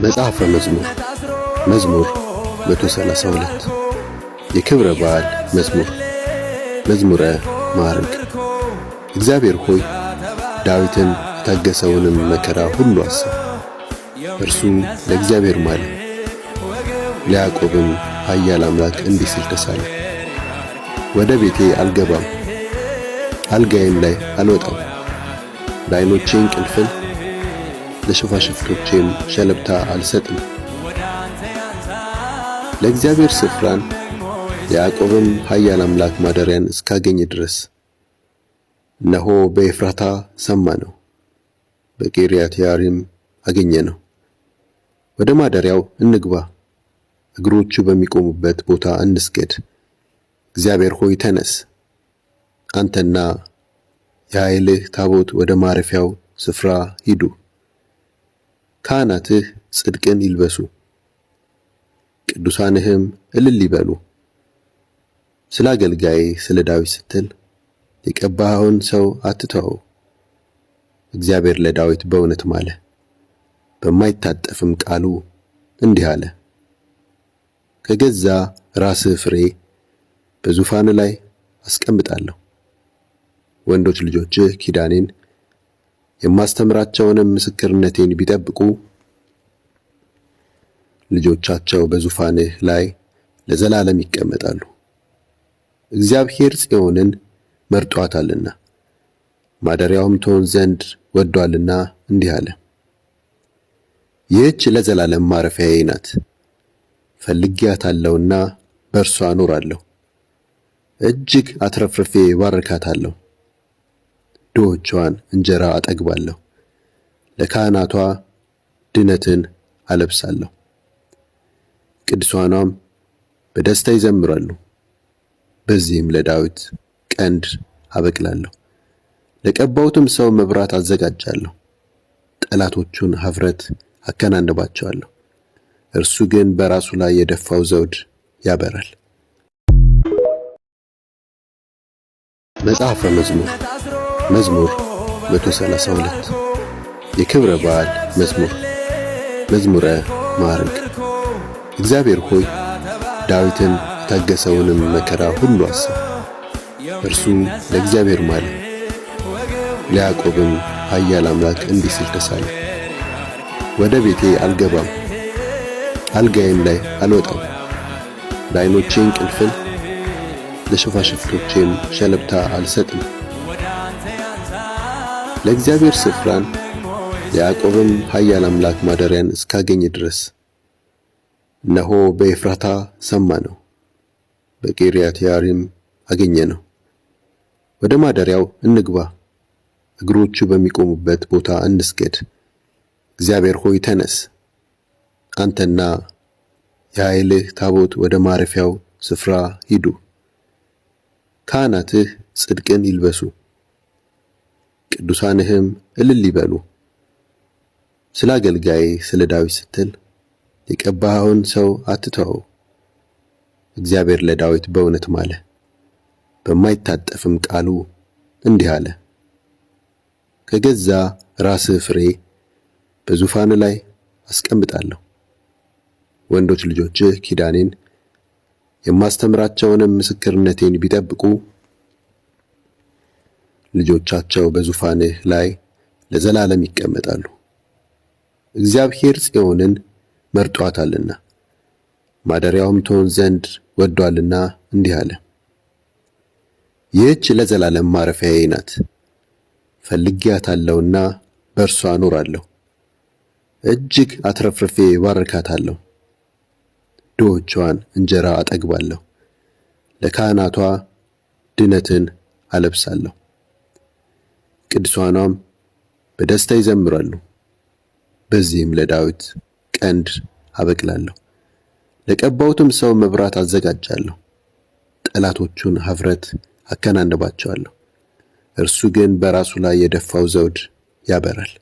መጽሐፈ መዝሙር መዝሙር 132 የክብረ በዓል መዝሙር። መዝሙረ ማዕርግ። እግዚአብሔር ሆይ ዳዊትን የታገሰውንም መከራ ሁሉ አስብ። እርሱ ለእግዚአብሔር ማለ፣ ለያዕቆብም ኃያል አምላክ እንዲህ ሲል ተሳለ። ወደ ቤቴ አልገባም፣ አልጋዬም ላይ አልወጣም። ለዓይኖቼ እንቅልፍን ለሽፋሽፍቶቼም ሸለብታ አልሰጥም። ለእግዚአብሔር ስፍራን ለያዕቆብም ኃያል አምላክ ማደሪያን እስካገኝ ድረስ። እነሆ በኤፍራታ ሰማነው፣ በቂርያትያሪም አገኘነው። ወደ ማደሪያው እንግባ፣ እግሮቹ በሚቆሙበት ቦታ እንስገድ። እግዚአብሔር ሆይ ተነስ፣ አንተና የኃይልህ ታቦት ወደ ማረፊያው ስፍራ ሂዱ። ካህናትህ ጽድቅን ይልበሱ፣ ቅዱሳንህም እልል ይበሉ። ስለ አገልጋዬ ስለ ዳዊት ስትል የቀባኸውን ሰው አትተወው። እግዚአብሔር ለዳዊት በእውነት ማለ፣ በማይታጠፍም ቃሉ እንዲህ አለ። ከገዛ ራስህ ፍሬ በዙፋን ላይ አስቀምጣለሁ። ወንዶች ልጆችህ ኪዳኔን የማስተምራቸውንም ምስክርነቴን ቢጠብቁ ልጆቻቸው በዙፋንህ ላይ ለዘላለም ይቀመጣሉ። እግዚአብሔር ጽዮንን መርጧታልና ማደሪያውም ትሆን ዘንድ ወዷልና እንዲህ አለ። ይህች ለዘላለም ማረፊያዬ ናት፣ ፈልጌያታለሁና በእርሷ እኖራለሁ። እጅግ አትረፍርፌ ባርካታለሁ፣ ድሆቿን እንጀራ አጠግባለሁ፣ ለካህናቷ ድነትን አለብሳለሁ። ቅዱሳኗም በደስታ ይዘምራሉ። በዚህም ለዳዊት ቀንድ አበቅላለሁ፣ ለቀባውትም ሰው መብራት አዘጋጃለሁ። ጠላቶቹን ኀፍረት አከናንባቸዋለሁ፣ እርሱ ግን በራሱ ላይ የደፋው ዘውድ ያበራል። መጽሐፈ መዝሙር መዝሙር 132 የክብረ በዓል መዝሙር። መዝሙረ ማዕርግ። እግዚአብሔር ሆይ ዳዊትን የታገሰውንም መከራ ሁሉ አስብ። እርሱ ለእግዚአብሔር ማለ፣ ለያዕቆብም ኃያል አምላክ እንዲህ ሲል ተሳለ። ወደ ቤቴ አልገባም፣ አልጋዬም ላይ አልወጣም። ለዓይኖቼ እንቅልፍን ለሽፋሽፍቶቼም ሸለብታ አልሰጥም። ለእግዚአብሔር ስፍራን ለያዕቆብም ኃያል አምላክ ማደሪያን እስካገኝ ድረስ። እነሆ በኤፍራታ ሰማነው፣ በቂርያትያሪም አገኘነው። ወደ ማደሪያው እንግባ፣ እግሮቹ በሚቆሙበት ቦታ እንስገድ። እግዚአብሔር ሆይ ተነስ፣ አንተና የኃይልህ ታቦት ወደ ማረፊያው ስፍራ ሂዱ። ካህናትህ ጽድቅን ይልበሱ፣ ቅዱሳንህም እልል ይበሉ። ስለ አገልጋዬ ስለ ዳዊት ስትል የቀባኸውን ሰው አትተወው። እግዚአብሔር ለዳዊት በእውነት ማለ፣ በማይታጠፍም ቃሉ እንዲህ አለ። ከገዛ ራስህ ፍሬ በዙፋን ላይ አስቀምጣለሁ። ወንዶች ልጆችህ ኪዳኔን የማስተምራቸውንም ምስክርነቴን ቢጠብቁ ልጆቻቸው በዙፋንህ ላይ ለዘላለም ይቀመጣሉ። እግዚአብሔር ጽዮንን መርጧታልና ማደሪያውም ትሆን ዘንድ ወዷልና እንዲህ አለ። ይህች ለዘላለም ማረፊያዬ ናት፣ ፈልጌያታለሁና በእርሷ እኖራለሁ። እጅግ አትረፍርፌ ባርካታለሁ፣ ድሆቿን እንጀራ አጠግባለሁ፣ ለካህናቷ ድነትን አለብሳለሁ። ቅዱሳኗም በደስታ ይዘምራሉ። በዚህም ለዳዊት ቀንድ አበቅላለሁ፣ ለቀባውትም ሰው መብራት አዘጋጃለሁ። ጠላቶቹን ኀፍረት አከናንባቸዋለሁ፣ እርሱ ግን በራሱ ላይ የደፋው ዘውድ ያበራል።